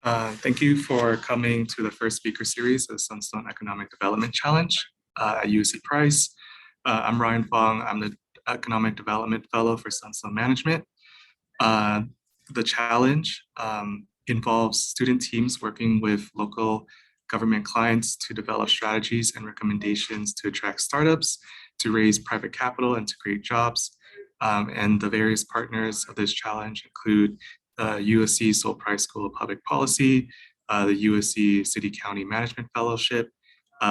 Thank you for coming to the first speaker series of Sunstone Economic Development Challenge at USC Price. I'm Ryan Fong. I'm the Economic Development Fellow for Sunstone Management. The challenge involves student teams working with local government clients to develop strategies and recommendations to attract startups, to raise private capital, and to create jobs. And the various partners of this challenge include USC Sol Price School of Public Policy, the USC City County Management Fellowship,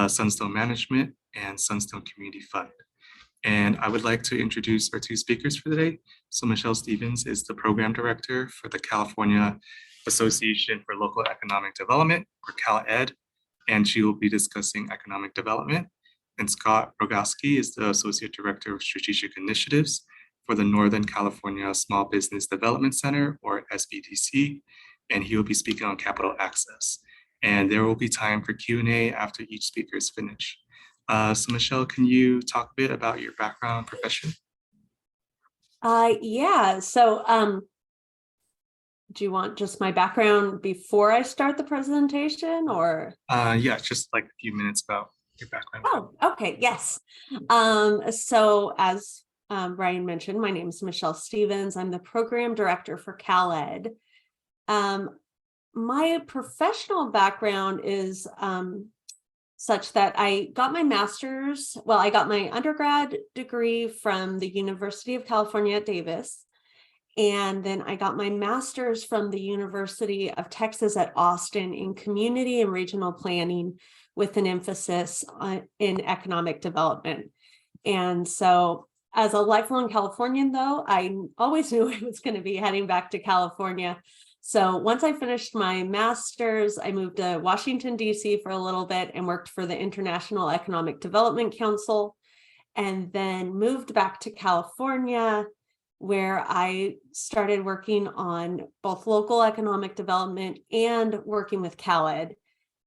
Sunstone Management, and Sunstone Community Fund. And I would like to introduce our two speakers for today. So Michelle Stevens is the Program Director for the California Association for Local Economic Development, or CalEd, and she will be discussing economic development. And Scott Rogalski is the Associate Director of Strategic Initiatives for the Northern California Small Business Development Center, or SBDC, and he will be speaking on capital access. And there will be time for Q&A after each speaker is finished. So Michelle, can you talk a bit about your background and profession? Yeah, so do you want just my background before I start the presentation, or? Yeah, just like a few minutes about your background. Oh, okay, yes. So as Ryan mentioned, my name is Michelle Stevens. I'm the Program Director for CalEd. My professional background is such that I got my master's, well, I got my undergrad degree from the University of California at Davis, and then I got my master's from the University of Texas at Austin in community and regional planning with an emphasis in economic development. And so as a lifelong Californian, though, I always knew I was going to be heading back to California. So once I finished my master's, I moved to Washington, D.C. for a little bit and worked for the International Economic Development Council, and then moved back to California, where I started working on both local economic development and working with CalEd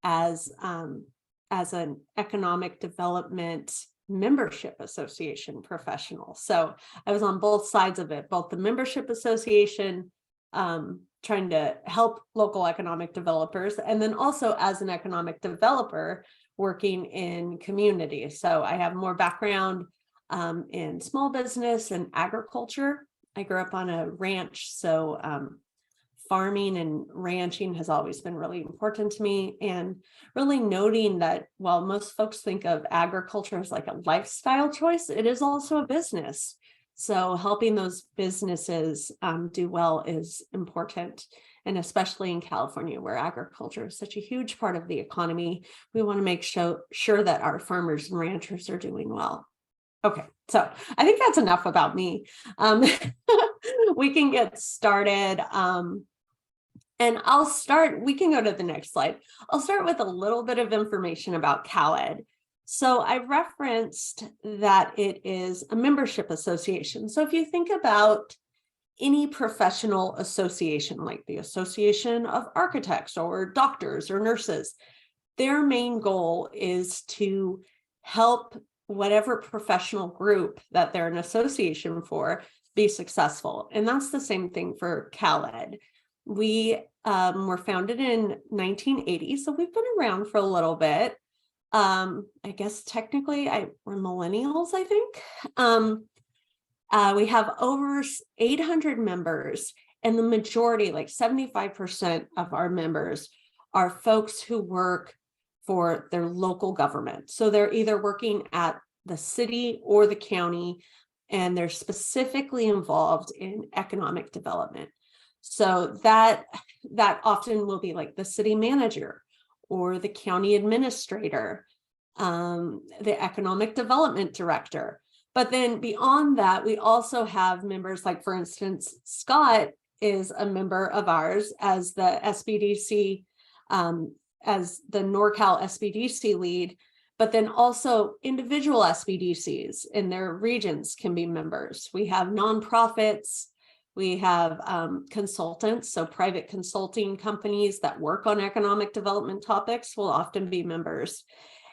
as an economic development membership association professional. So I was on both sides of it, both the membership association, trying to help local economic developers, and then also as an economic developer working in community. So I have more background in small business and agriculture. I grew up on a ranch, so farming and ranching has always been really important to me, and really noting that while most folks think of agriculture as like a lifestyle choice, it is also a business. So helping those businesses do well is important, and especially in California, where agriculture is such a huge part of the economy, we want to make sure that our farmers and ranchers are doing well. Okay, so I think that's enough about me. We can get started. And we can go to the next slide. I'll start with a little bit of information about CalEd. So I referenced that it is a membership association. So if you think about any professional association, like the Association of Architects or doctors or nurses, their main goal is to help whatever professional group that they're an association for be successful. And that's the same thing for CalEd. We were founded in 1980, so we've been around for a little bit. I guess technically we're millennials, I think. We have over 800 members, and the majority, like 75% of our members, are folks who work for their local government. So they're either working at the city or the county, and they're specifically involved in economic development. So that often will be like the city manager or the county administrator, the economic development director. But then beyond that, we also have members like, for instance, Scott is a member of ours as the SBDC, as the NorCal SBDC lead, but then also individual SBDCs in their regions can be members. We have nonprofits. We have consultants, so private consulting companies that work on economic development topics will often be members.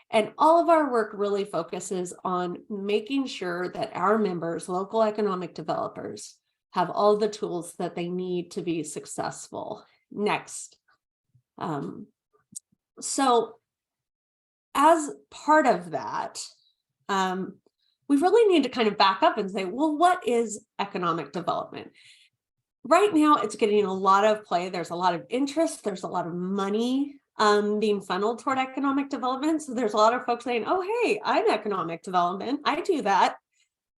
And all of our work really focuses on making sure that our members, local economic developers, have all the tools that they need to be successful. Next. So as part of that, we really need to kind of back up and say, well, what is economic development? Right now, it's getting a lot of play. There's a lot of interest. There's a lot of money being funneled toward economic development. So there's a lot of folks saying, oh, hey, I'm economic development. I do that.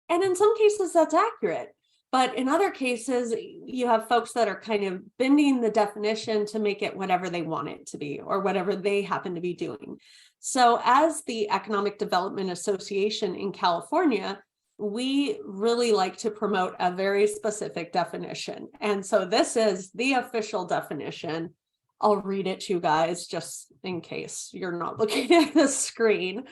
And in some cases, that's accurate. But in other cases, you have folks that are kind of bending the definition to make it whatever they want it to be or whatever they happen to be doing. So as the Economic Development Association in California, we really like to promote a very specific definition. And so this is the official definition. I'll read it to you guys just in case you're not looking at the screen.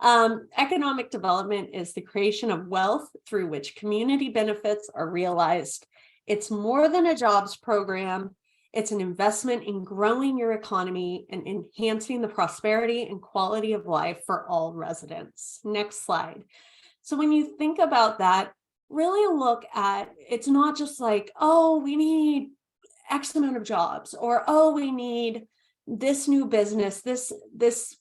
Economic development is the creation of wealth through which community benefits are realized. It's more than a jobs program. It's an investment in growing your economy and enhancing the prosperity and quality of life for all residents. Next slide. So when you think about that, really look at, it's not just like, oh, we need X amount of jobs, or, oh, we need this new business, this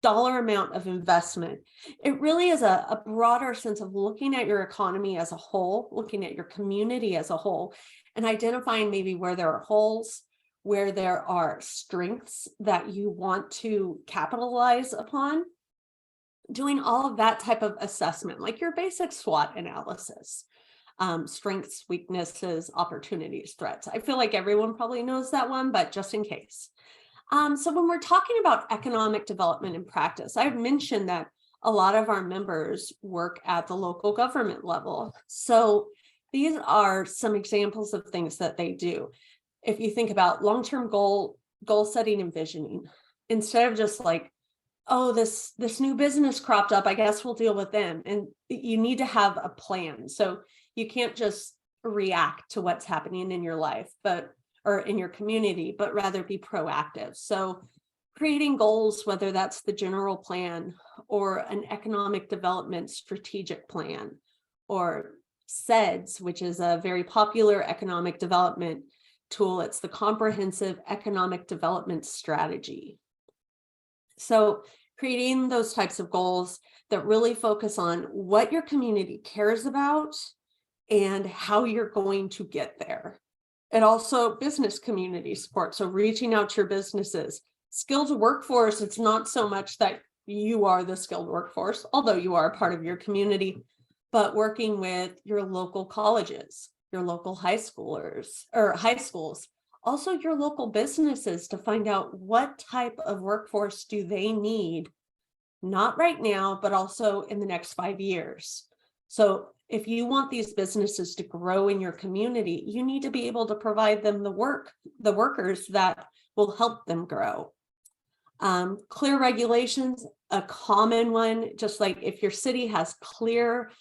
dollar amount of investment. It really is a broader sense of looking at your economy as a whole, looking at your community as a whole, and identifying maybe where there are holes, where there are strengths that you want to capitalize upon. Doing all of that type of assessment, like your basic SWOT analysis, strengths, weaknesses, opportunities, threats. I feel like everyone probably knows that one, but just in case. So when we're talking about economic development in practice, I've mentioned that a lot of our members work at the local government level. So these are some examples of things that they do. If you think about long-term goal setting and visioning, instead of just like, oh, this new business cropped up, I guess we'll deal with them. And you need to have a plan. So you can't just react to what's happening in your life, or in your community, but rather be proactive. So creating goals, whether that's the general plan or an economic development strategic plan, or CEDS, which is a very popular economic development tool. It's the Comprehensive Economic Development Strategy. So creating those types of goals that really focus on what your community cares about and how you're going to get there. And also business community support. So reaching out to your businesses. Skilled workforce, it's not so much that you are the skilled workforce, although you are a part of your community, but working with your local colleges, your local high schools, also your local businesses to find out what type of workforce do they need, not right now, but also in the next 5 years. So if you want these businesses to grow in your community, you need to be able to provide them the workers that will help them grow. Clear regulations, a common one, just like if your city has clear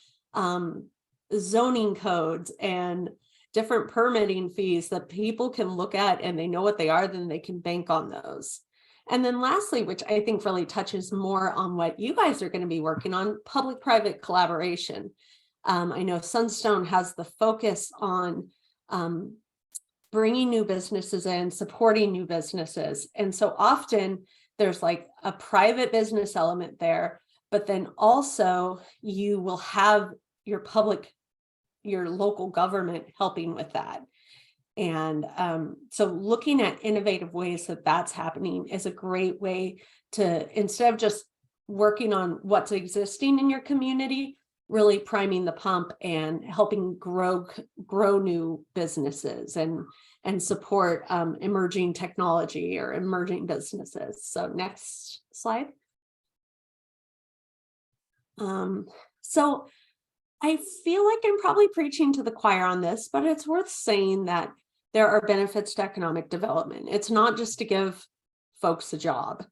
zoning codes and different permitting fees that people can look at and they know what they are, then they can bank on those. And then lastly, which I think really touches more on what you guys are going to be working on, public-private collaboration. I know Sunstone has the focus on bringing new businesses in, supporting new businesses. And so often there's like a private business element there, but then also you will have your local government helping with that. And so looking at innovative ways that that's happening is a great way to, instead of just working on what's existing in your community, really priming the pump and helping grow new businesses and support emerging technology or emerging businesses. So next slide. So I feel like I'm probably preaching to the choir on this, but it's worth saying that there are benefits to economic development. It's not just to give folks a job,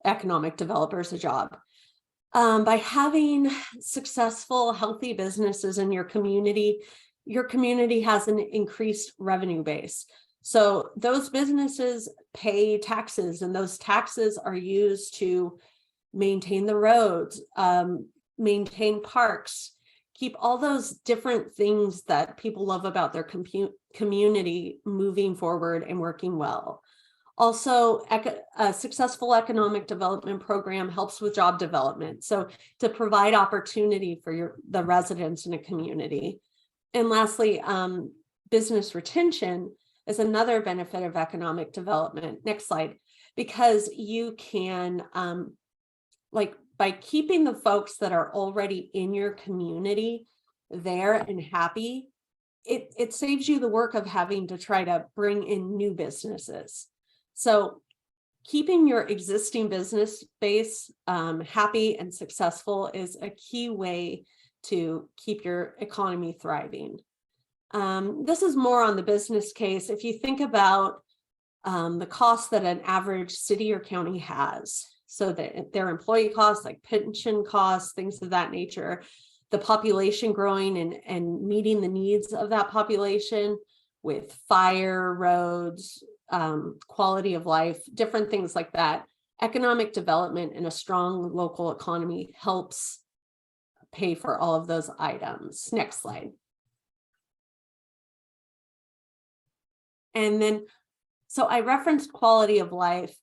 economic developers a job. By having successful, healthy businesses in your community has an increased revenue base. So those businesses pay taxes, and those taxes are used to maintain the roads, maintain parks, keep all those different things that people love about their community moving forward and working well. Also, a successful economic development program helps with job development. So to provide opportunity for the residents in a community. And lastly, business retention is another benefit of economic development. Next slide. Because you can, by keeping the folks that are already in your community there and happy, it saves you the work of having to try to bring in new businesses. So keeping your existing business base happy and successful is a key way to keep your economy thriving. This is more on the business case. If you think about the cost that an average city or county has, so that their employee costs, like pension costs, things of that nature, the population growing and meeting the needs of that population with fire, roads, quality of life, different things like that. Economic development and a strong local economy helps pay for all of those items. Next slide. And then, so I referenced quality of life.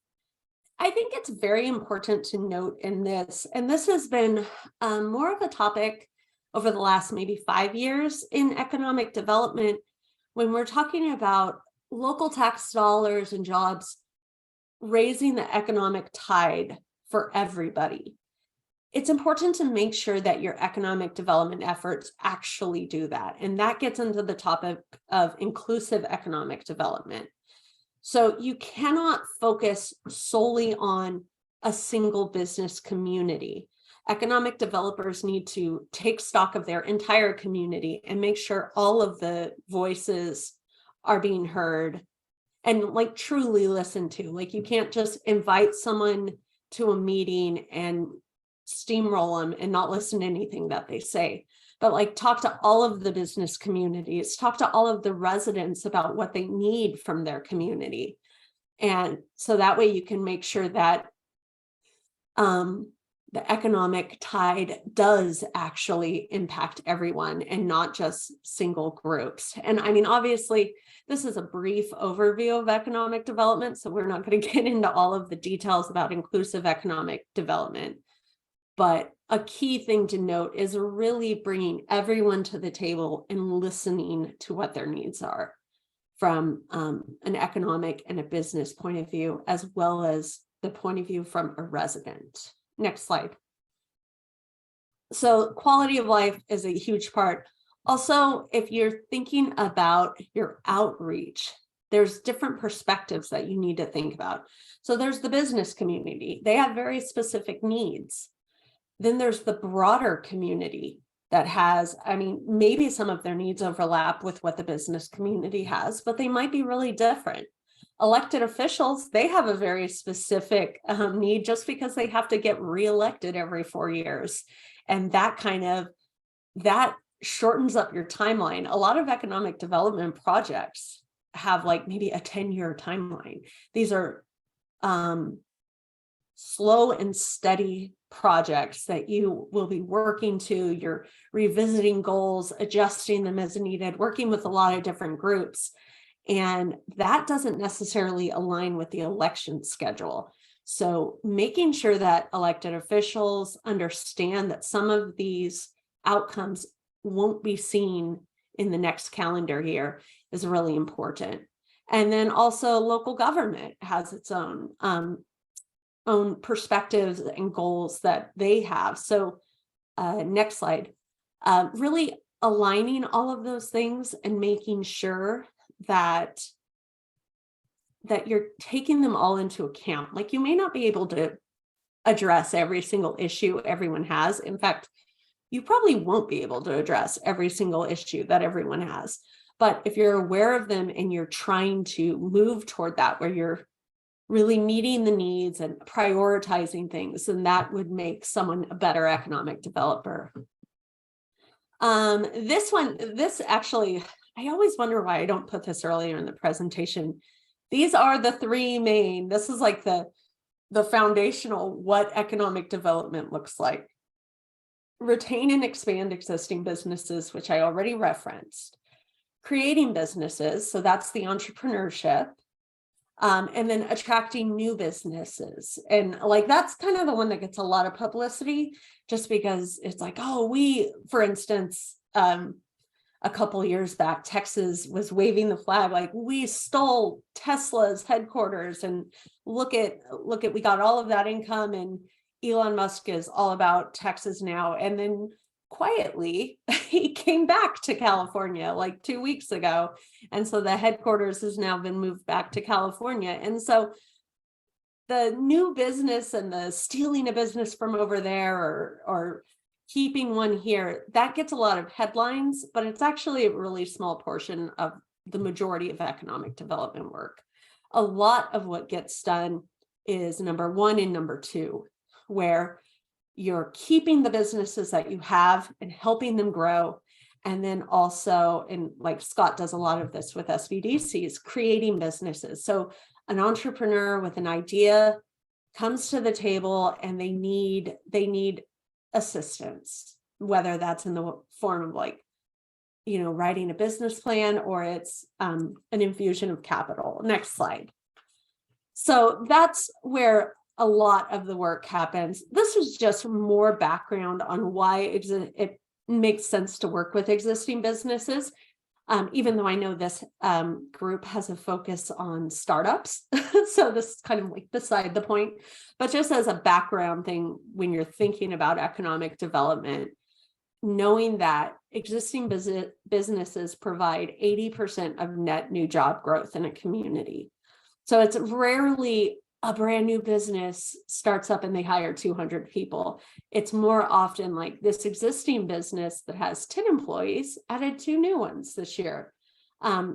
I think it's very important to note in this, and this has been more of a topic over the last maybe 5 years in economic development, when we're talking about local tax dollars and jobs raising the economic tide for everybody. It's important to make sure that your economic development efforts actually do that. And that gets into the topic of inclusive economic development. So you cannot focus solely on a single business community. Economic developers need to take stock of their entire community and make sure all of the voices are being heard and truly listened to. You can't just invite someone to a meeting and steamroll them and not listen to anything that they say, but talk to all of the business communities, talk to all of the residents about what they need from their community. And so that way you can make sure that the economic tide does actually impact everyone and not just single groups. And I mean, obviously, this is a brief overview of economic development, so we're not going to get into all of the details about inclusive economic development. But a key thing to note is really bringing everyone to the table and listening to what their needs are from an economic and a business point of view, as well as the point of view from a resident. Next slide. So quality of life is a huge part. Also, if you're thinking about your outreach, there's different perspectives that you need to think about. So there's the business community. They have very specific needs. Then there's the broader community that has, I mean, maybe some of their needs overlap with what the business community has, but they might be really different. Elected officials, they have a very specific need just because they have to get reelected every 4 years. And that shortens up your timeline. A lot of economic development projects have maybe a 10-year timeline. These are slow and steady projects that you will be working to. You're revisiting goals, adjusting them as needed, working with a lot of different groups. And that doesn't necessarily align with the election schedule. So making sure that elected officials understand that some of these outcomes won't be seen in the next calendar year is really important. And then also local government has its own perspectives and goals that they have. So next slide, really aligning all of those things and making sure that you're taking them all into account. You may not be able to address every single issue everyone has. In fact, you probably won't be able to address every single issue that everyone has. But if you're aware of them and you're trying to move toward that, where you're really meeting the needs and prioritizing things, then that would make someone a better economic developer. This actually, I always wonder why I don't put this earlier in the presentation. These are the three main, this is the foundational what economic development looks like. Retain and expand existing businesses, which I already referenced. Creating businesses, so that's the entrepreneurship. And then attracting new businesses. And like, that's kind of the one that gets a lot of publicity just because it's like, oh, for instance, a couple years back, Texas was waving the flag like we stole Tesla's headquarters, and look at we got all of that income, and Elon Musk is all about Texas now. And then quietly he came back to California like 2 weeks ago, and so the headquarters has now been moved back to California. And so the new business and the stealing a business from over there or keeping one here, that gets a lot of headlines, but it's actually a really small portion of the majority of economic development work. A lot of what gets done is number one and number two, where you're keeping the businesses that you have and helping them grow. And then also, and like Scott does a lot of this with SBDCs, creating businesses. So an entrepreneur with an idea comes to the table and they need assistance, whether that's in the form of like, writing a business plan, or it's an infusion of capital. Next slide. So that's where a lot of the work happens. This is just more background on why it makes sense to work with existing businesses. Even though I know this group has a focus on startups. So this is kind of like beside the point, but just as a background thing, when you're thinking about economic development, knowing that existing businesses provide 80% of net new job growth in a community. So it's rarely a brand new business starts up and they hire 200 people. It's more often like this existing business that has 10 employees added 2 new ones this year.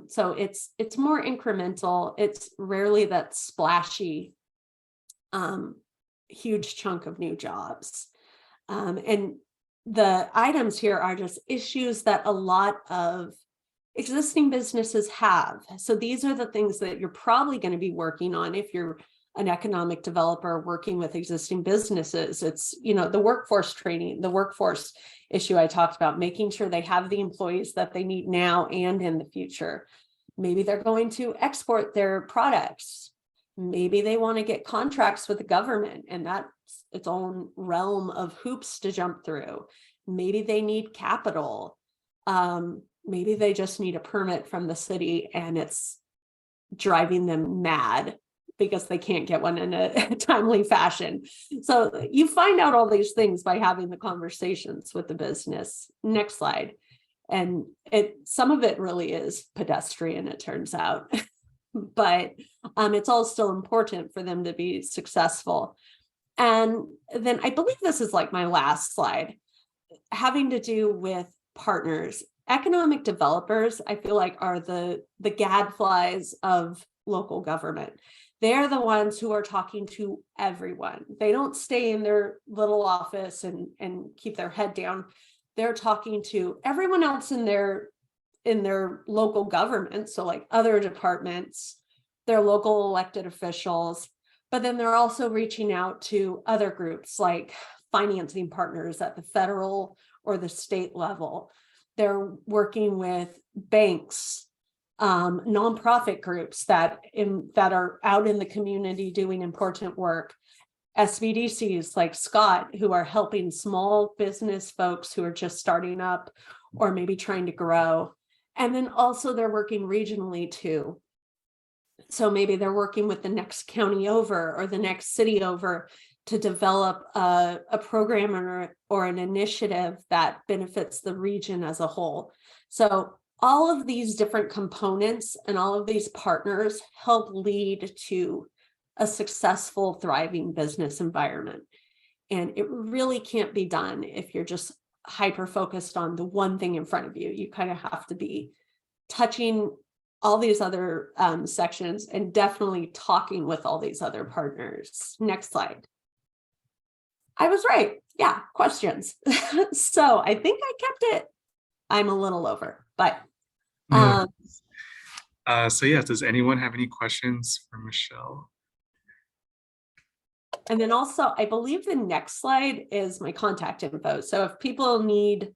So it's more incremental. It's rarely that splashy, huge chunk of new jobs. And the items here are just issues that a lot of existing businesses have. So these are the things that you're probably going to be working on if you're an economic developer working with existing businesses. It's, the workforce training, the workforce issue I talked about, making sure they have the employees that they need now and in the future. Maybe they're going to export their products. Maybe they want to get contracts with the government, and that's its own realm of hoops to jump through. Maybe they need capital. Maybe they just need a permit from the city and it's driving them mad because they can't get one in a timely fashion. So you find out all these things by having the conversations with the business. Next slide. And some of it really is pedestrian, it turns out, but it's all still important for them to be successful. And then I believe this is like my last slide, having to do with partners. Economic developers, I feel like, are the gadflies of local government. They're the ones who are talking to everyone. They don't stay in their little office and keep their head down. They're talking to everyone else in their local government. So like other departments, their local elected officials, but then they're also reaching out to other groups like financing partners at the federal or the state level. They're working with banks, nonprofit groups that are out in the community doing important work, SBDCs like Scott, who are helping small business folks who are just starting up or maybe trying to grow. And then also they're working regionally too. So maybe they're working with the next county over or the next city over to develop a program or an initiative that benefits the region as a whole. So all of these different components and all of these partners help lead to a successful, thriving business environment. And it really can't be done if you're just hyper-focused on the one thing in front of you. You kind of have to be touching all these other sections and definitely talking with all these other partners. Next slide. I was right. Yeah, questions. So I think I kept it. I'm a little over, but. So yeah, does anyone have any questions for Michelle? And then also, I believe the next slide is my contact info. So if people need,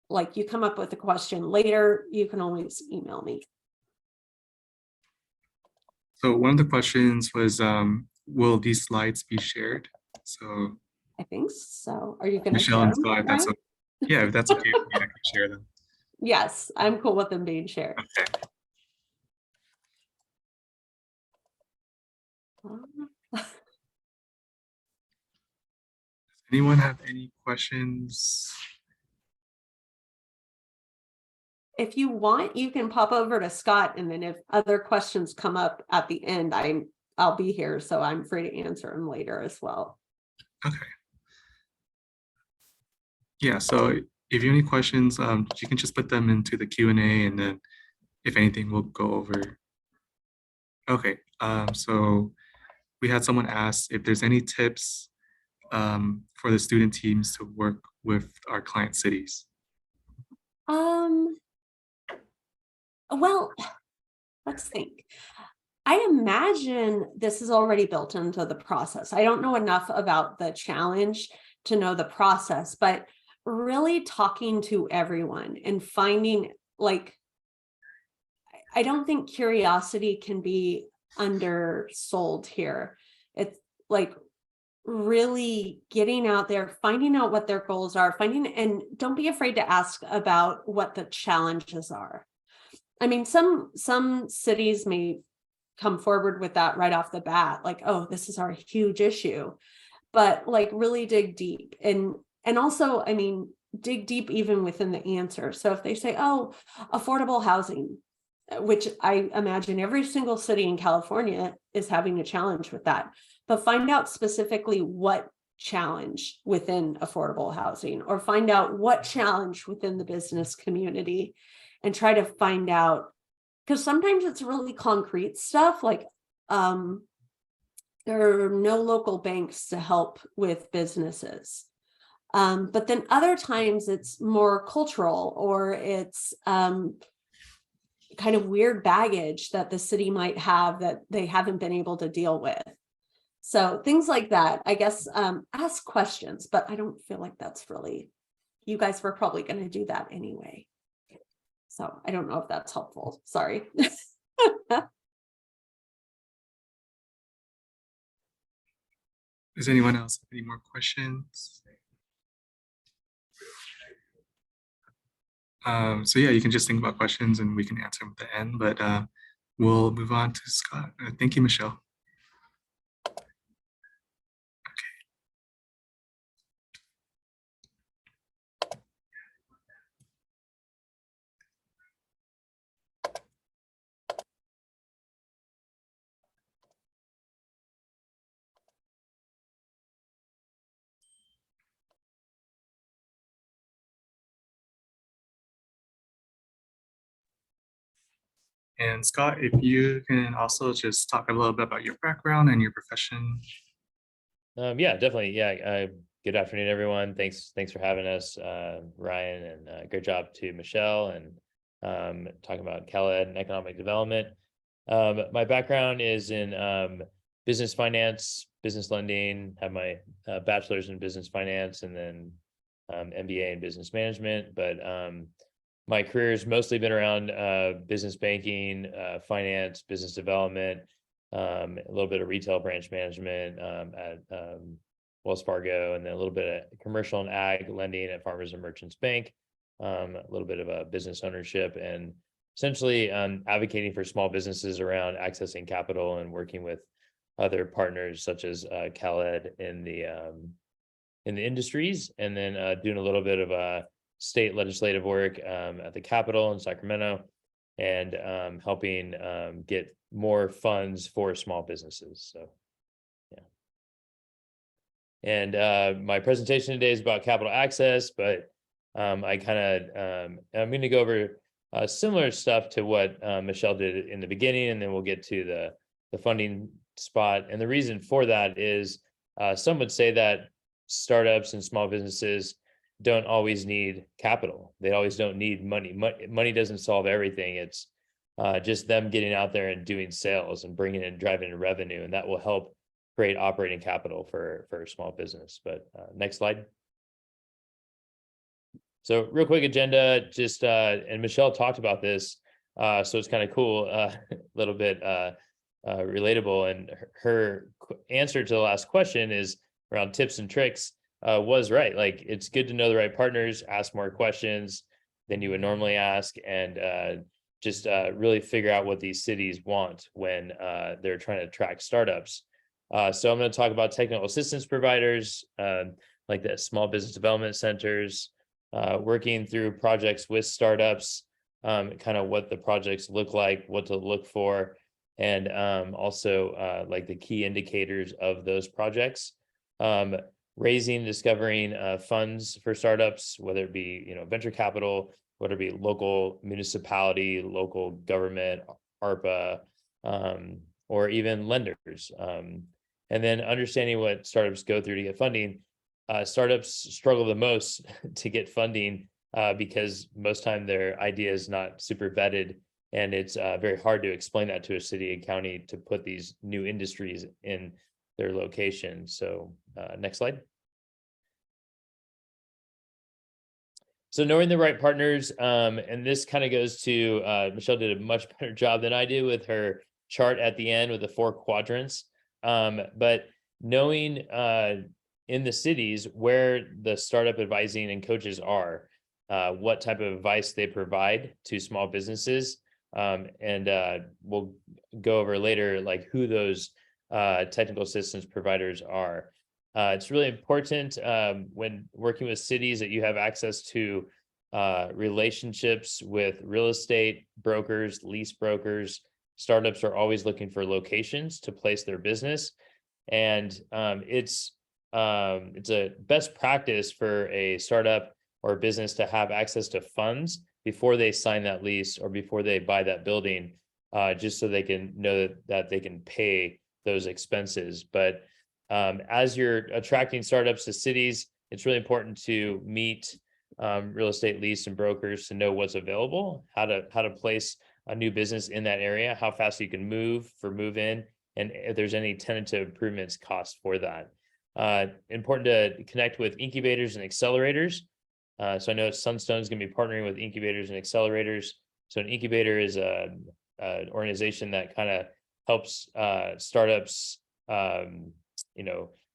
like, you come up with a question later, you can always email me. So one of the questions was, will these slides be shared? So I think so. Are you going to Michelle share and them, Scott, if that's Ryan? yeah, if that's okay with me, I can share them. Yes, I'm cool with them being shared. Okay. Anyone have any questions? If you want, you can pop over to Scott, and then if other questions come up at the end, I'll be here, so I'm free to answer them later as well. Okay. Yeah, so if you have any questions, you can just put them into the Q&A, and then if anything, we'll go over. Okay, so we had someone ask if there's any tips for the student teams to work with our client cities. Well, let's think. I imagine this is already built into the process. I don't know enough about the challenge to know the process, but really talking to everyone and finding, like, I don't think curiosity can be undersold here. It's like really getting out there, finding out what their goals are, and don't be afraid to ask about what the challenges are. I mean, some cities may come forward with that right off the bat, like, oh, this is our huge issue, but like really dig deep. And also, I mean, dig deep even within the answer. So if they say, oh, affordable housing, which I imagine every single city in California is having a challenge with that, but find out specifically what challenge within affordable housing, or find out what challenge within the business community, and try to find out, because sometimes it's really concrete stuff, like there are no local banks to help with businesses. But then other times it's more cultural, or it's kind of weird baggage that the city might have that they haven't been able to deal with. So things like that, I guess, ask questions, but I don't feel like that's really, you guys were probably going to do that anyway. So I don't know if that's helpful. Sorry. Does anyone else have any more questions? So yeah, you can just think about questions and we can answer them at the end, but we'll move on to Scott. Thank you, Michelle. And Scott, if you can also just talk a little bit about your background and your profession. Yeah, definitely. Yeah. Good afternoon, everyone. Thanks for having us, Ryan, and great job to Michelle, and talking about CalEd and economic development. My background is in business finance, business lending. Have my bachelor's in business finance, and then MBA in business management. But my career has mostly been around business banking, finance, business development. A little bit of retail branch management at Wells Fargo, and then a little bit of commercial and ag lending at Farmers and Merchants Bank, a little bit of business ownership, and essentially advocating for small businesses around accessing capital and working with other partners such as CalEd in the industries, and then doing a little bit of state legislative work at the Capitol in Sacramento, and helping get more funds for small businesses. So, yeah. And my presentation today is about capital access, but I'm going to go over similar stuff to what Michelle did in the beginning, and then we'll get to the funding spot. And the reason for that is some would say that startups and small businesses don't always need capital. They always don't need money. Money doesn't solve everything. It's just them getting out there and doing sales and bringing in, driving in revenue, and that will help create operating capital for a small business. But next slide. So real quick agenda, just and Michelle talked about this, so it's kind of cool, a little bit relatable. And her answer to the last question is around tips and tricks, was right. Like, it's good to know the right partners, ask more questions than you would normally ask, and just really figure out what these cities want when they're trying to attract startups. So I'm going to talk about technical assistance providers, like the small business development centers, working through projects with startups, kind of what the projects look like, what to look for, and also like the key indicators of those projects. Raising, discovering funds for startups, whether it be venture capital, whether it be local municipality, local government, ARPA, or even lenders. And then understanding what startups go through to get funding. Startups struggle the most to get funding because most time their idea is not super vetted, and it's very hard to explain that to a city and county to put these new industries in their location. So next slide. So knowing the right partners, and this kind of goes to, Michelle did a much better job than I did with her chart at the end with the 4 quadrants. But knowing in the cities where the startup advising and coaches are, what type of advice they provide to small businesses. And we'll go over later, like who those technical assistance providers are. It's really important when working with cities that you have access to relationships with real estate brokers, lease brokers. Startups are always looking for locations to place their business. And it's a best practice for a startup or a business to have access to funds before they sign that lease or before they buy that building, just so they can know that they can pay those expenses. But as you're attracting startups to cities, it's really important to meet real estate lease and brokers to know what's available, how to place a new business in that area, how fast you can move in, and if there's any tentative improvements cost for that. Important to connect with incubators and accelerators. So I know Sunstone is going to be partnering with incubators and accelerators. So an incubator is an organization that kind of helps startups,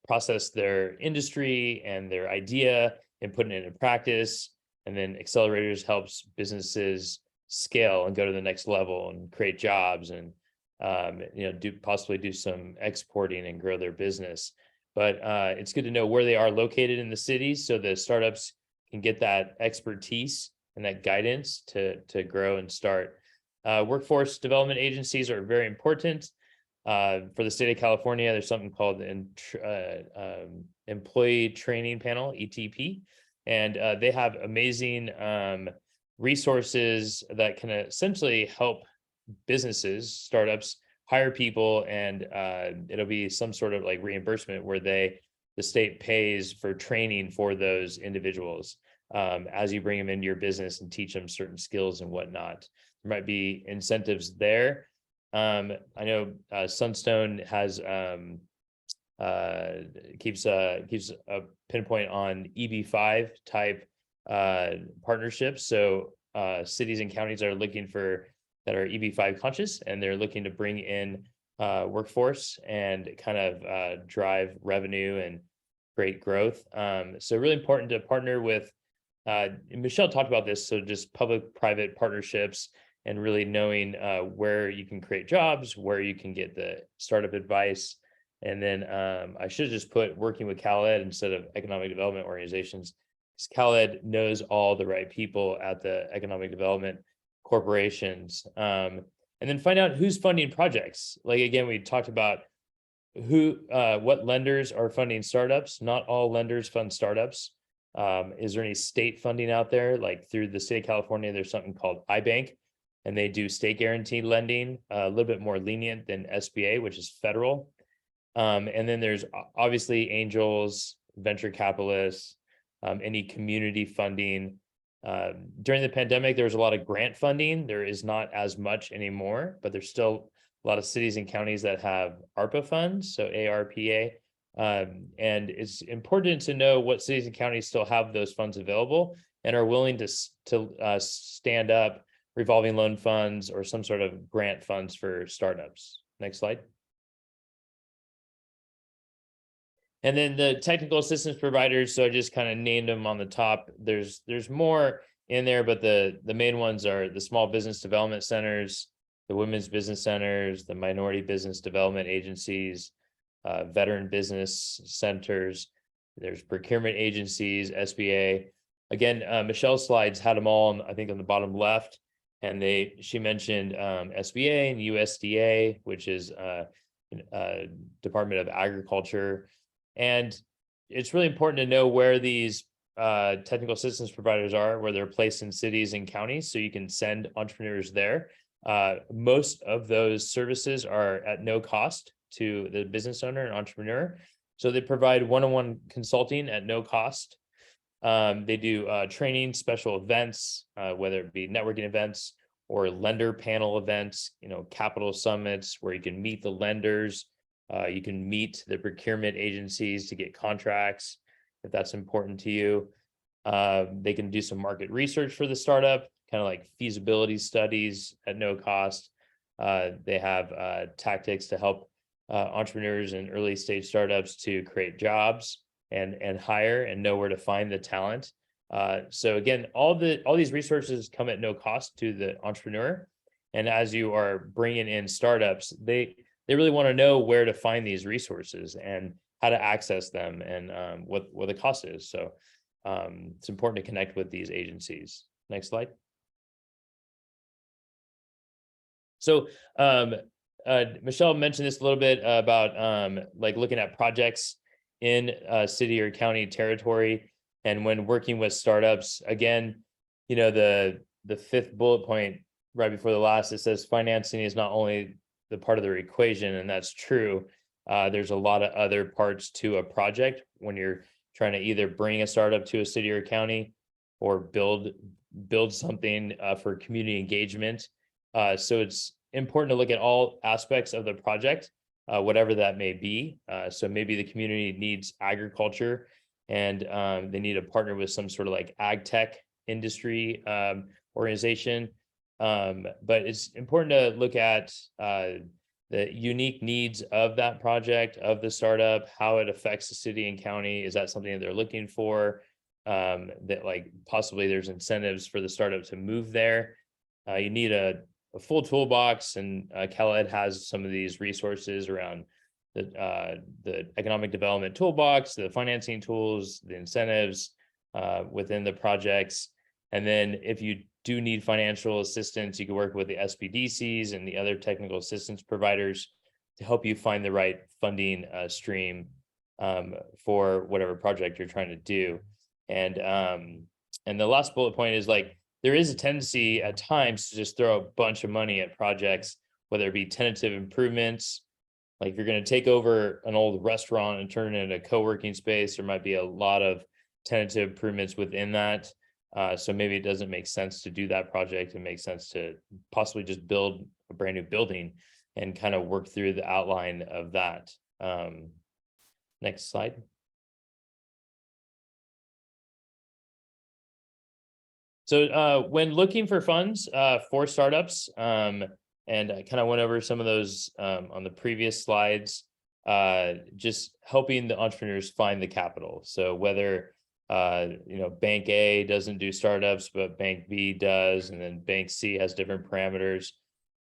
process their industry and their idea and putting it into practice. And then accelerators helps businesses scale and go to the next level and create jobs and possibly do some exporting and grow their business. But it's good to know where they are located in the cities so the startups can get that expertise and that guidance to grow and start. Workforce development agencies are very important. For the state of California, there's something called the Employee Training Panel, ETP, and they have amazing resources that can essentially help businesses, startups, hire people, and it'll be some sort of like reimbursement where the state pays for training for those individuals as you bring them into your business and teach them certain skills and whatnot. There might be incentives there. I know Sunstone has keeps a pinpoint on EB5 type partnerships. So cities and counties are looking for that are EB5 conscious, and they're looking to bring in workforce and kind of drive revenue and create growth. So really important to partner with. Michelle talked about this. So just public-private partnerships and really knowing where you can create jobs, where you can get the startup advice. And then I should have just put working with CalEd instead of economic development organizations, because CalEd knows all the right people at the economic development corporations. And then find out who's funding projects. Like, again, we talked about what lenders are funding startups. Not all lenders fund startups. Is there any state funding out there? Like through the state of California, there's something called iBank, and they do state guaranteed lending, a little bit more lenient than SBA, which is federal. And then there's obviously angels, venture capitalists, any community funding. During the pandemic, there was a lot of grant funding. There is not as much anymore, but there's still a lot of cities and counties that have ARPA funds, so ARPA. And it's important to know what cities and counties still have those funds available and are willing to stand up revolving loan funds or some sort of grant funds for startups. Next slide. And then the technical assistance providers, so I just kind of named them on the top. There's more in there, but the main ones are the small business development centers, the women's business centers, the minority business development agencies, veteran business centers. There's procurement agencies, SBA. Again, Michelle's slides had them all, I think, on the bottom left. And she mentioned SBA and USDA, which is Department of Agriculture. And it's really important to know where these technical assistance providers are, where they're placed in cities and counties, so you can send entrepreneurs there. Most of those services are at no cost to the business owner and entrepreneur. So they provide one-on-one consulting at no cost. They do training, special events, whether it be networking events or lender panel events, capital summits where you can meet the lenders. You can meet the procurement agencies to get contracts if that's important to you. They can do some market research for the startup, kind of like feasibility studies at no cost. They have tactics to help entrepreneurs and early stage startups to create jobs and hire and know where to find the talent. So again, all these resources come at no cost to the entrepreneur. And as you are bringing in startups, they really want to know where to find these resources and how to access them and what the cost is. So it's important to connect with these agencies. Next slide. So Michelle mentioned this a little bit about like looking at projects in city or county territory. And when working with startups, again, the fifth bullet point right before the last, it says financing is not only the part of the equation, and that's true. There's a lot of other parts to a project when you're trying to either bring a startup to a city or county or build something for community engagement. So it's important to look at all aspects of the project, whatever that may be. So maybe the community needs agriculture and they need to partner with some sort of like ag tech industry organization. But it's important to look at the unique needs of that project, of the startup, how it affects the city and county. Is that something that they're looking for? That like possibly there's incentives for the startup to move there. You need a full toolbox, and CalEd has some of these resources around the economic development toolbox, the financing tools, the incentives within the projects. And then if you do need financial assistance, you can work with the SBDCs and the other technical assistance providers to help you find the right funding stream for whatever project you're trying to do. And the last bullet point is like, there is a tendency at times to just throw a bunch of money at projects, whether it be tentative improvements. Like if you're going to take over an old restaurant and turn it into a co-working space, there might be a lot of tentative improvements within that. So maybe it doesn't make sense to do that project. It makes sense to possibly just build a brand new building and kind of work through the outline of that. Next slide. So when looking for funds for startups, and I kind of went over some of those on the previous slides, just helping the entrepreneurs find the capital. So whether Bank A doesn't do startups, but Bank B does, and then Bank C has different parameters.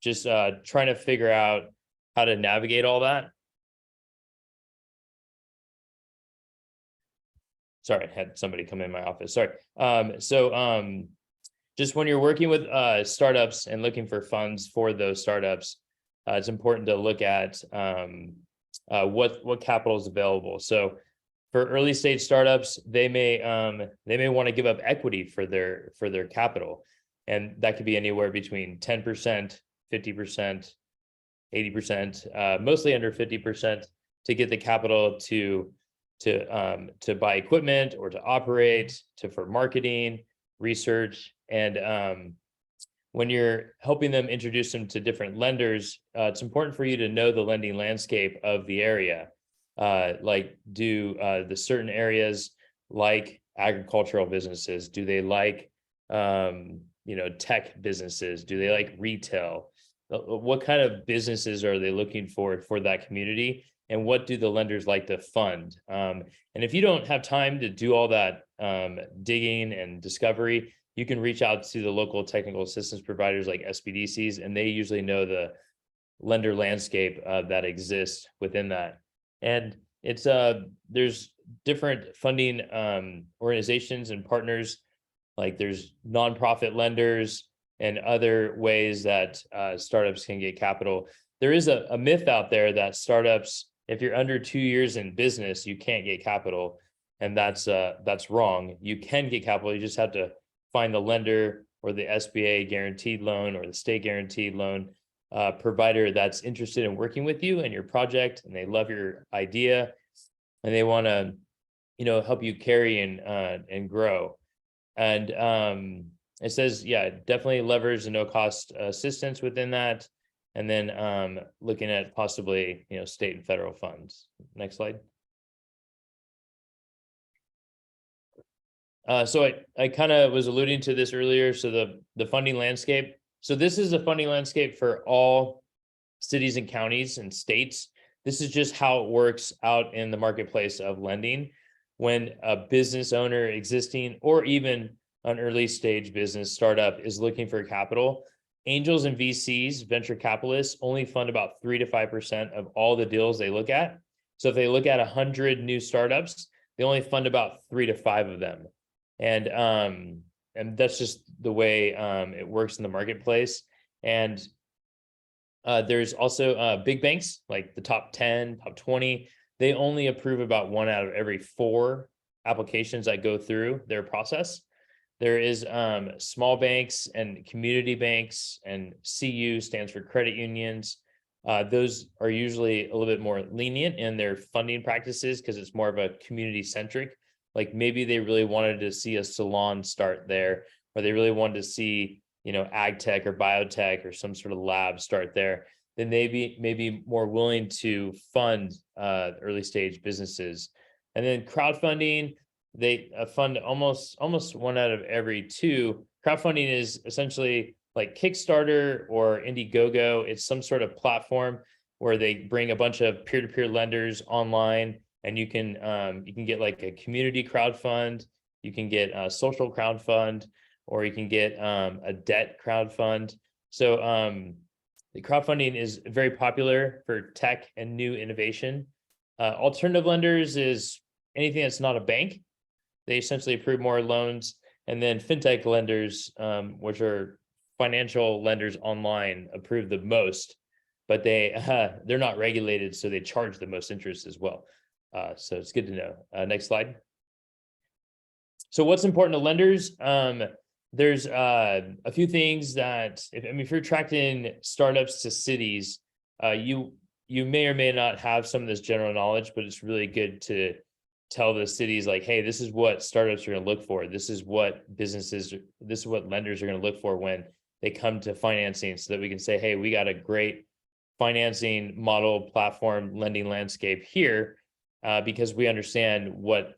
Just trying to figure out how to navigate all that. Sorry, I had somebody come in my office. Sorry. Just when you're working with startups and looking for funds for those startups, it's important to look at what capital is available. So for early stage startups, they may want to give up equity for their capital, and that could be anywhere between 10%, 50%, 80%, mostly under 50%, to get the capital to buy equipment or to operate, for marketing, research. And when you're helping them introduce them to different lenders, it's important for you to know the lending landscape of the area. Like do the certain areas like agricultural businesses? Do they like tech businesses? Do they like retail? what kind of businesses are they looking for that community, and what do the lenders like to fund? And if you don't have time to do all that digging and discovery, you can reach out to the local technical assistance providers like SBDCs, and they usually know the lender landscape that exists within that. And it's there's different funding organizations and partners, like there's nonprofit lenders and other ways that startups can get capital. There is a myth out there that startups, if you're under 2 years in business, you can't get capital, and that's wrong. You can get capital. You just have to find the lender or the SBA guaranteed loan or the state guaranteed loan provider that's interested in working with you and your project, and they love your idea, and they want to, help you carry and grow. And it says, yeah, definitely leverage the no cost assistance within that, and then looking at possibly, state and federal funds. Next slide. So I kind of was alluding to this earlier. So the funding landscape. So this is the funding landscape for all cities and counties and states. This is just how it works out in the marketplace of lending. When a business owner existing, or even an early stage business startup, is looking for capital, angels and VCs, venture capitalists, only fund about 3 to 5% of all the deals they look at. So if they look at 100 new startups, they only fund about 3 to 5 of them. And that's just the way it works in the marketplace. And there's also big banks, like the top 10, top 20. They only approve about 1 out of every 4 applications that go through their process. There is small banks and community banks, and CU stands for credit unions. Those are usually a little bit more lenient in their funding practices because it's more of a community centric. Like maybe they really wanted to see a salon start there, or they really wanted to see, ag tech or biotech or some sort of lab start there. Then maybe more willing to fund early stage businesses. And then crowdfunding, they fund almost 1 out of every 2. Crowdfunding is essentially like Kickstarter or Indiegogo. It's some sort of platform where they bring a bunch of peer-to-peer lenders online, and you can get like a community crowdfund, you can get a social crowdfund, or you can get a debt crowdfund. So the crowdfunding is very popular for tech and new innovation. Alternative lenders is anything that's not a bank. They essentially approve more loans. And then fintech lenders, which are financial lenders online, approve the most, but they're not regulated, so they charge the most interest as well. So it's good to know. Next slide. So what's important to lenders? There's a few things that, if you're attracting startups to cities, you may or may not have some of this general knowledge, but it's really good to tell the cities like, hey, this is what startups are going to look for. This is what lenders are going to look for when they come to financing, so that we can say, hey, we got a great financing model, platform, lending landscape here. Because we understand what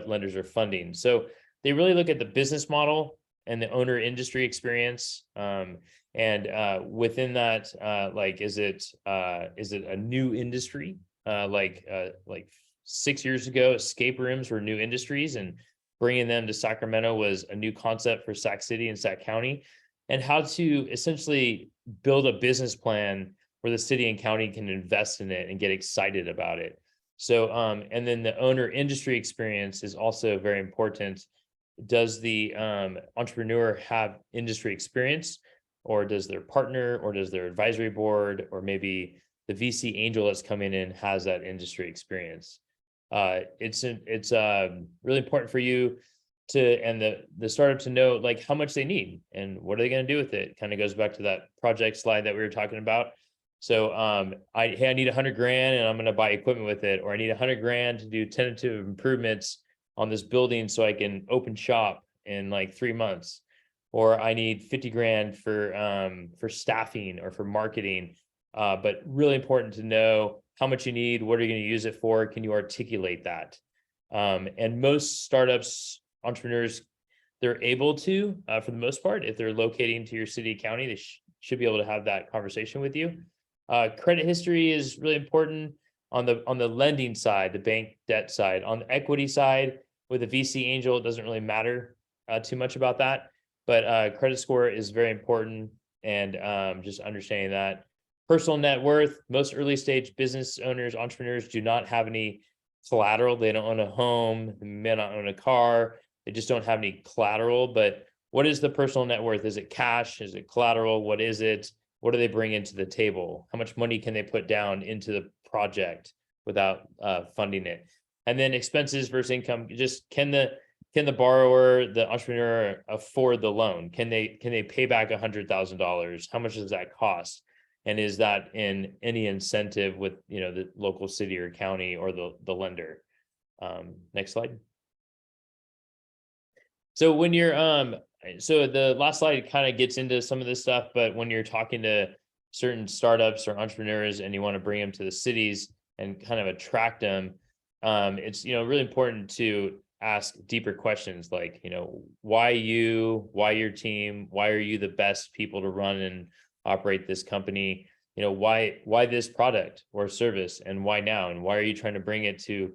lenders are funding. So they really look at the business model and the owner industry experience. And within that, like, is it a new industry? Like 6 years ago, escape rooms were new industries, and bringing them to Sacramento was a new concept for Sac City and Sac County, and how to essentially build a business plan where the city and county can invest in it and get excited about it. So, and then the owner industry experience is also very important. Does the entrepreneur have industry experience, or does their partner, or does their advisory board, or maybe the VC angel that's coming in has that industry experience? It's really important for you and the startup to know like how much they need and what are they going to do with it. Kind of goes back to that project slide that we were talking about. So I need $100,000 and I'm going to buy equipment with it, or I need $100,000 to do tentative improvements on this building so I can open shop in like 3 months, or I need $50,000 for staffing or for marketing. But really important to know how much you need, what are you going to use it for? Can you articulate that? And most startups, entrepreneurs, they're able to, for the most part, if they're locating to your city, county, should be able to have that conversation with you. Credit history is really important on the lending side, the bank debt side. On the equity side, with a VC angel, it doesn't really matter too much about that, but credit score is very important, and just understanding that. Personal net worth, most early stage business owners, entrepreneurs do not have any collateral. They don't own a home, they may not own a car, they just don't have any collateral. But what is the personal net worth? Is it cash? Is it collateral? What is it? What do they bring into the table? How much money can they put down into the project without funding it? And then expenses versus income. Just can the borrower, the entrepreneur, afford the loan? Can they pay back $100,000? How much does that cost? And is that in any incentive with the local city or county or the lender? Next slide. So when you're so the last slide kind of gets into some of this stuff, but when you're talking to certain startups or entrepreneurs and you want to bring them to the cities and kind of attract them, it's really important to ask deeper questions like, why you, why your team, why are you the best people to run and operate this company? Why this product or service, and why now, and why are you trying to bring it to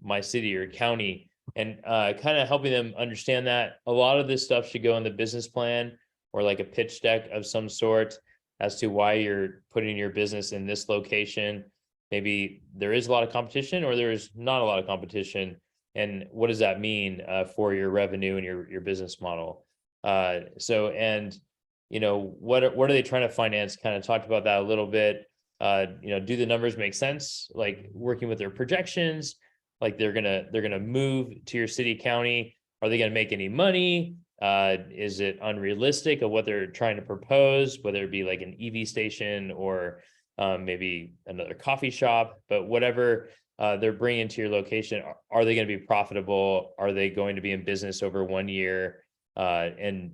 my city or county? And kind of helping them understand that a lot of this stuff should go in the business plan or like a pitch deck of some sort as to why you're putting your business in this location. Maybe there is a lot of competition or there is not a lot of competition, and what does that mean for your revenue and your business model? What are they trying to finance? Kind of talked about that a little bit. Do the numbers make sense? Like working with their projections, like they're gonna move to your city, county. Are they gonna make any money? Is it unrealistic of what they're trying to propose, whether it be like an EV station or maybe another coffee shop? But whatever they're bringing to your location, are they going to be profitable? Are they going to be in business over 1 year? And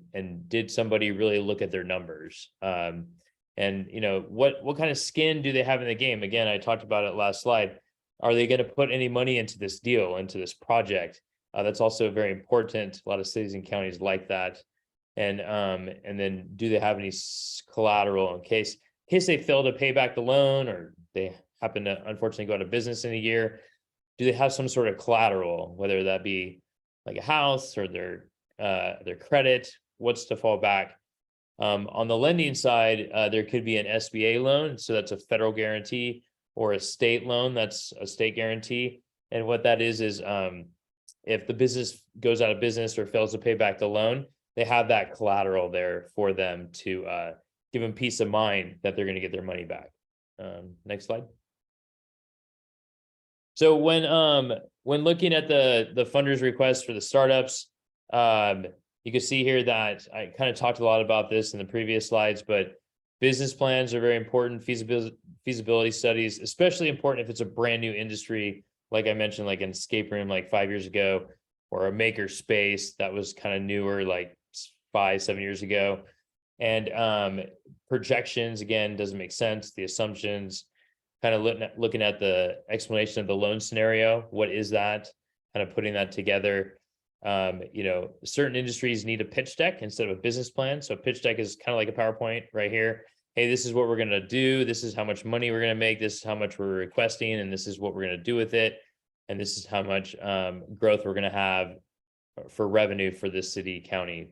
did somebody really look at their numbers? What kind of skin do they have in the game? Again, I talked about it last slide. Are they going to put any money into this deal, into this project? That's also very important. A lot of cities and counties like that. And then do they have any collateral in case they fail to pay back the loan, or they happen to unfortunately go out of business in a year? Do they have some sort of collateral, whether that be like a house or their credit? What's to fall back? On the lending side, there could be an SBA loan, so that's a federal guarantee, or a state loan, that's a state guarantee. And what that is if the business goes out of business or fails to pay back the loan, they have that collateral there for them to give them peace of mind that they're going to get their money back. Next slide. So when looking at the funders request for the startups, you can see here that I kind of talked a lot about this in the previous slides, but business plans are very important. Feasibility studies, especially important if it's a brand new industry, like I mentioned, like an escape room like 5 years ago, or a maker space that was kind of newer, like 5-7 years ago. And projections, again, doesn't make sense. The assumptions, kind of looking at the explanation of the loan scenario. What is that? Kind of putting that together. Certain industries need a pitch deck instead of a business plan. So a pitch deck is kind of like a PowerPoint right here. Hey, this is what we're going to do. This is how much money we're going to make. This is how much we're requesting, and this is what we're going to do with it. And this is how much growth we're going to have for revenue for this city, county.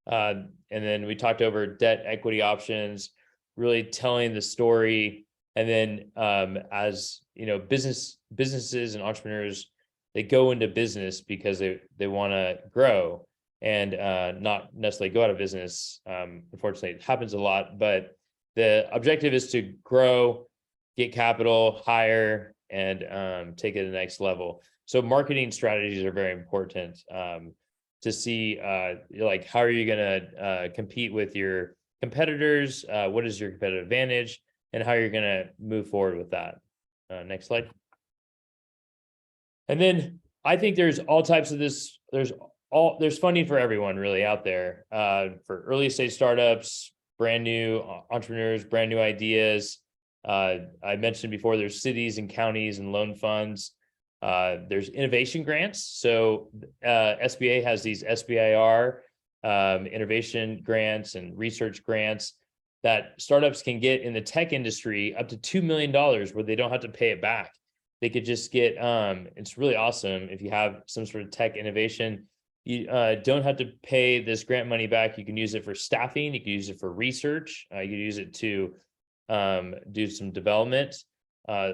And then we talked over debt equity options, really telling the story. And then as businesses and entrepreneurs, they go into business because they want to grow and not necessarily go out of business. Unfortunately, it happens a lot, but the objective is to grow, get capital, hire, and take it to the next level. So marketing strategies are very important to see, like, how are you going to compete with your competitors? What is your competitive advantage, and how you're going to move forward with that? Next slide. And then I think there's all types of this. There's funding for everyone really out there, for early stage startups, brand new entrepreneurs, brand new ideas. I mentioned before, there's cities and counties and loan funds. There's innovation grants. So SBA has these SBIR innovation grants and research grants. that startups can get in the tech industry up to $2 million where they don't have to pay it back. They could just get, it's really awesome if you have some sort of tech innovation. You don't have to pay this grant money back. You can use it for staffing. You can use it for research. You can use it to do some development.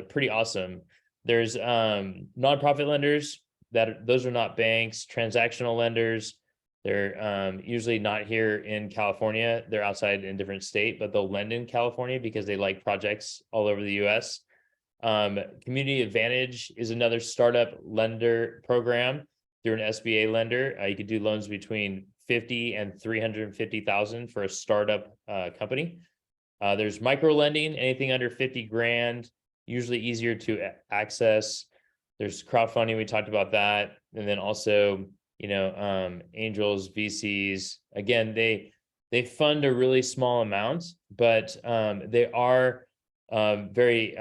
Pretty awesome. There's nonprofit lenders those are not banks, transactional lenders. They're usually not here in California. They're outside in a different state, but they'll lend in California because they like projects all over the US. Community Advantage is another startup lender program through an SBA lender. You could do loans between 50 and 350,000 for a startup company. There's micro lending, anything under 50 grand, usually easier to access. There's crowdfunding, we talked about that. And then also, angels, VCs, again, they fund a really small amount, but they are very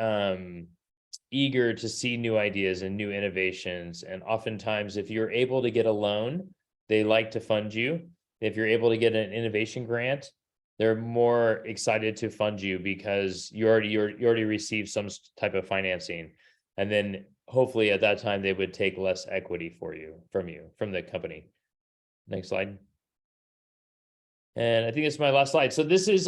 eager to see new ideas and new innovations. And oftentimes, if you're able to get a loan, they like to fund you. If you're able to get an innovation grant, they're more excited to fund you because you already received some type of financing. And then hopefully at that time, they would take less equity from the company. Next slide. And I think it's my last slide. So this is,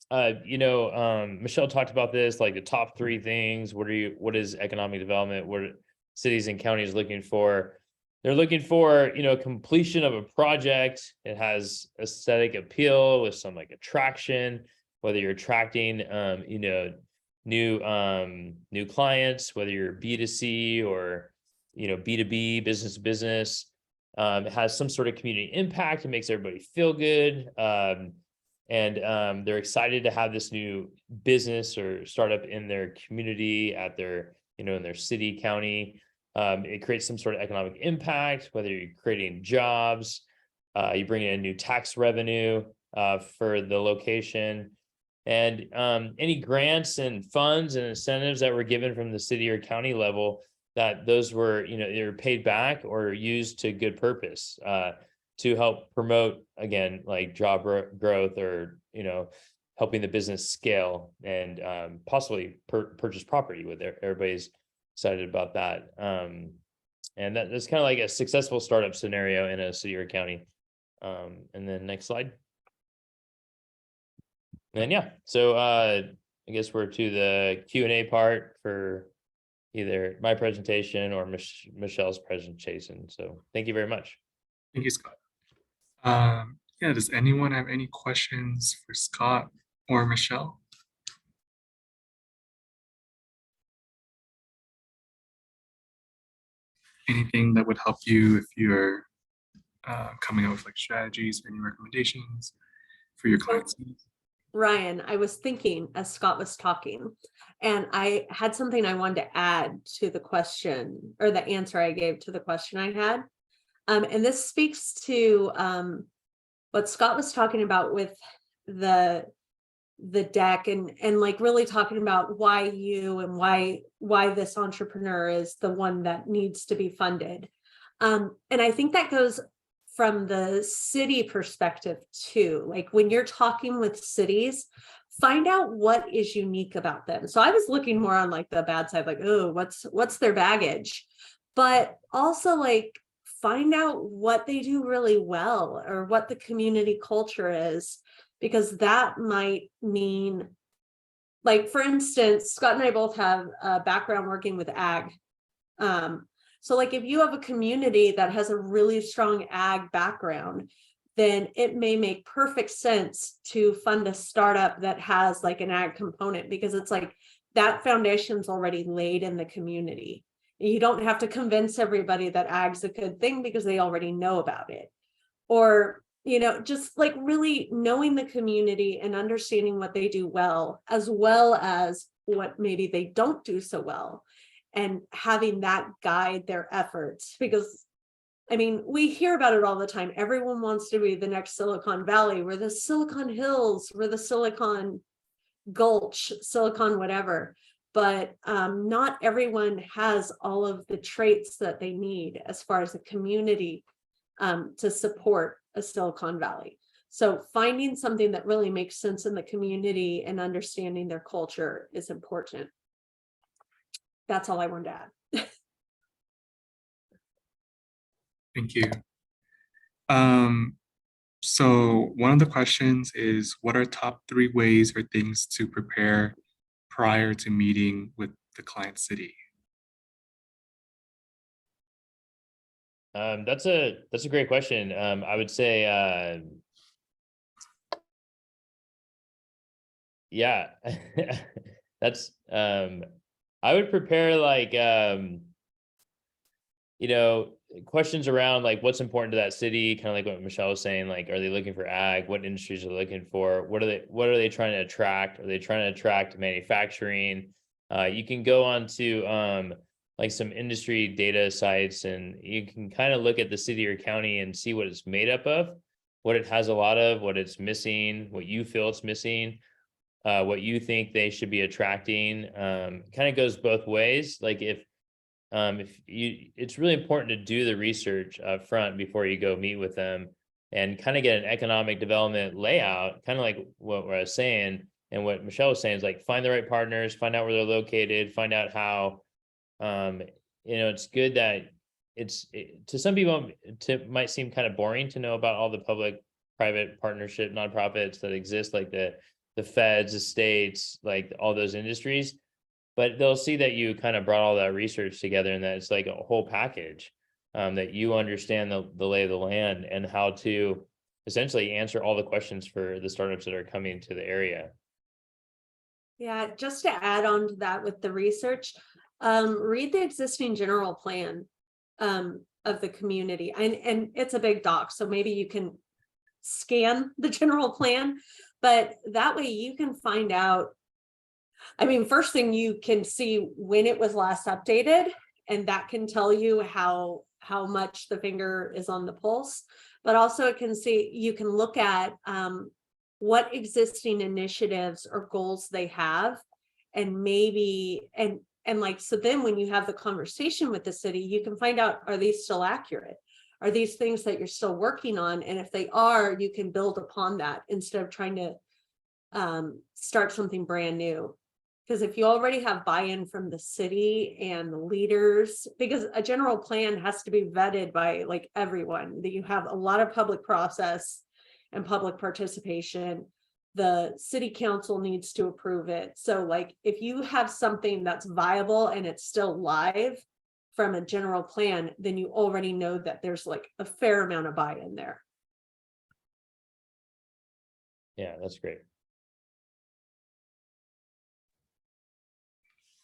Michelle talked about this, like the top 3 things. What is economic development? What are cities and counties looking for? They're looking for, completion of a project. It has aesthetic appeal with some like attraction, whether you're attracting, new clients, whether you're B2C or, B2B, business to business. It has some sort of community impact. It makes everybody feel good. And they're excited to have this new business or startup in their community, at their, in their city, county. It creates some sort of economic impact, whether you're creating jobs, you bring in new tax revenue for the location. And any grants and funds and incentives that were given from the city or county level, that those were, either paid back or used to good purpose to help promote, again, like job growth or, helping the business scale and possibly purchase property with everybody's excited about that. And that's kind of like a successful startup scenario in a city or county. And then next slide. And yeah, so I guess we're to the Q&A part for either my presentation or Michelle's presentation. So thank you very much. Thank you, Scott. Does anyone have any questions for Scott or Michelle? Anything that would help you if you're coming up with like strategies or any recommendations for your clients? Ryan, I was thinking as Scott was talking, and I had something I wanted to add to the question or the answer I gave to the question I had. And this speaks to what Scott was talking about with the deck and like really talking about why you and why this entrepreneur is the one that needs to be funded. And I think that goes from the city perspective too. Like when you're talking with cities, find out what is unique about them. So I was looking more on like the bad side, like, oh, what's their baggage? But also like find out what they do really well or what the community culture is, because that might mean, like, for instance, Scott and I both have a background working with ag. So like if you have a community that has a really strong ag background, then it may make perfect sense to fund a startup that has like an ag component, because it's like that foundation's already laid in the community. You don't have to convince everybody that ag's a good thing because they already know about it. Or, just like really knowing the community and understanding what they do well as what maybe they don't do so well, and having that guide their efforts. Because we hear about it all the time. Everyone wants to be the next Silicon Valley. We're the Silicon Hills, we're the Silicon Gulch, Silicon whatever. But not everyone has all of the traits that they need as far as a community to support a Silicon Valley. So finding something that really makes sense in the community and understanding their culture is important. That's all I wanted to add. Thank you. So one of the questions is, what are top 3 ways or things to prepare prior to meeting with the client city? That's a great question. I would say, yeah, that's, I would prepare like, questions around like what's important to that city, kind of like what Michelle was saying, like, are they looking for ag? What industries are they looking for? What are they trying to attract? Are they trying to attract manufacturing? You can go on to, like some industry data sites, and you can kind of look at the city or county and see what it's made up of, what it has a lot of, what it's missing, what you feel it's missing, what you think they should be attracting. Kind of goes both ways. Like if you, it's really important to do the research up front before you go meet with them, and kind of get an economic development layout, kind of like what I was saying and what Michelle was saying, is like find the right partners, find out where they're located, find out how, it's good that to some people might seem kind of boring to know about all the public private partnership nonprofits that exist, like the feds, the states, like all those industries. But they'll see that you kind of brought all that research together, and that it's like a whole package, that you understand the lay of the land and how to essentially answer all the questions for the startups that are coming to the area. Yeah, just to add on to that with the research, read the existing general plan of the community. And it's a big doc, so maybe you can scan the general plan, but that way you can find out. I mean, first thing, you can see when it was last updated, and that can tell you how much the finger is on the pulse. But also it can see, you can look at what existing initiatives or goals they have, and maybe, and like, so then when you have the conversation with the city, you can find out, are these still accurate? Are these things that you're still working on? And if they are, you can build upon that instead of trying to start something brand new. Because if you already have buy-in from the city and the leaders, because a general plan has to be vetted by like everyone, that you have a lot of public process and public participation. The city council needs to approve it. So like, if you have something that's viable and it's still live from a general plan, then you already know that there's like a fair amount of buy-in there. Yeah, that's great.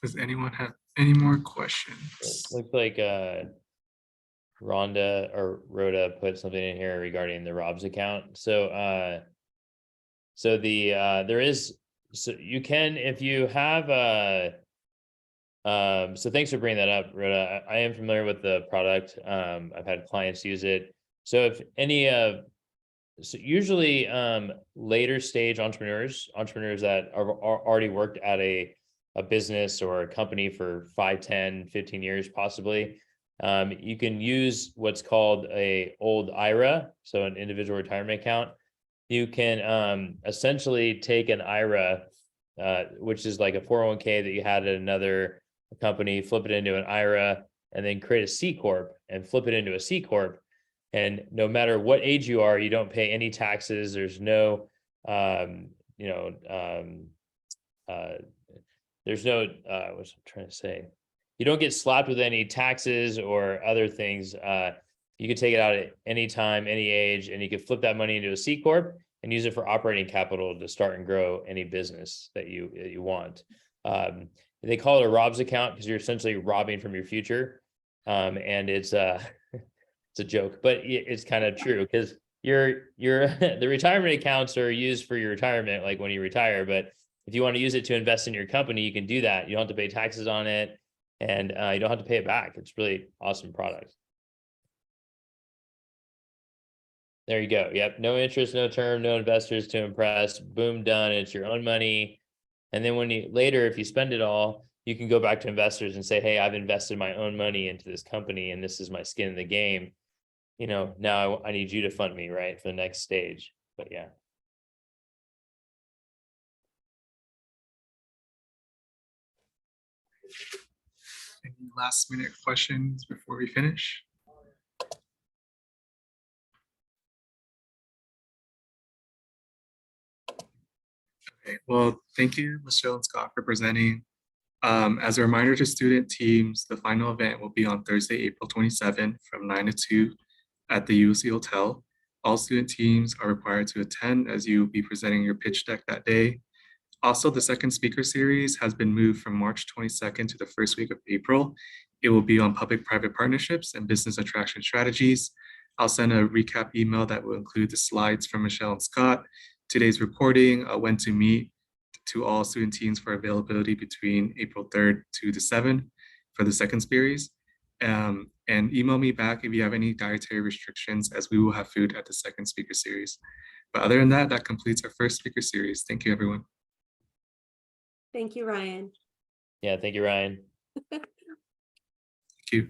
Does anyone have any more It questions? looks like Rhoda put something in here regarding the Rob's account. So there is, so you can, if you have so thanks for bringing that up, Rhoda. I am familiar with the product. I've had clients use it. So if any so usually later stage entrepreneurs that are already worked at a business or a company for 5, 10, 15 years, possibly, you can use what's called a old IRA, so an individual retirement account. You can essentially take an IRA, which is like a 401k that you had at another company, flip it into an IRA, and then create a C Corp and flip it into a C Corp. And no matter what age you are, you don't pay any taxes. There's no, there's no, what's I'm trying to say? You don't get slapped with any taxes or other things. You can take it out at any time, any age, and you can flip that money into a C Corp and use it for operating capital to start and grow any business that you want. They call it a Rob's account because you're essentially robbing from your future. And it's it's a joke, but it's kind of true, because your the retirement accounts are used for your retirement, like when you retire. But if you want to use it to invest in your company, you can do that. You don't have to pay taxes on it, and you don't have to pay it back. It's really awesome product. There you go. Yep. No interest, no term, no investors to impress. Boom, done. It's your own money. And then when you later, if you spend it all, you can go back to investors and say, hey, I've invested my own money into this company, and this is my skin in the game. Now I need you to fund me, right, for the next stage. But yeah. Any last minute questions before we finish? Okay, well, thank you, Michelle and Scott, for presenting. As a reminder to student teams, the final event will be on Thursday, April 27th from 9 to 2 at the USC Hotel. All student teams are required to attend as you will be presenting your pitch deck that day. Also, the second speaker series has been moved from March 22nd to the first week of April. It will be on public-private partnerships and business attraction strategies. I'll send a recap email that will include the slides from Michelle and Scott, today's recording, when to meet, to all student teams for availability between April 3rd to the 7th for the second series. And email me back if you have any dietary restrictions, as we will have food at the second speaker series. But other than that, that completes our first speaker series. Thank you, everyone. Thank you, Ryan. Yeah, thank you, Ryan. Thank you.